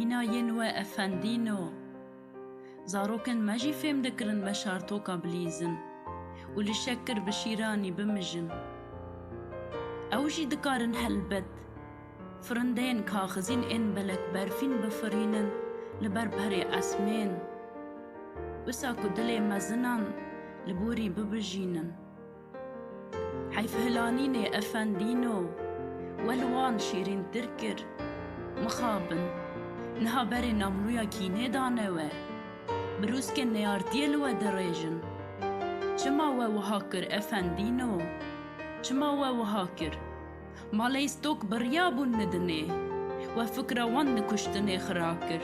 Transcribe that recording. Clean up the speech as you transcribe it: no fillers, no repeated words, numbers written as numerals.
مینایên we efendîno. Zarokên me jî fêm dikirin me şartoka bilîzin û li şekkir bi şîranî bimijin. Ew jî dikarin helbet firindeyên kaxizîn ên belek berfîn bifirînin li ber berê esmên. Wisa ku dilê me zinan li borî bibijînin. Heyf hilanînê efendîno we li wan şîrîntir kir. Mixabin niha berê namlûya kînê dane we. Bi rûskên neyartiyê li we dirêjin. Çima we wiha kir efendîno? Çima we wiha kir? Malê stok birya bûn li dinê. We fikra wan li kuştinê xira kir.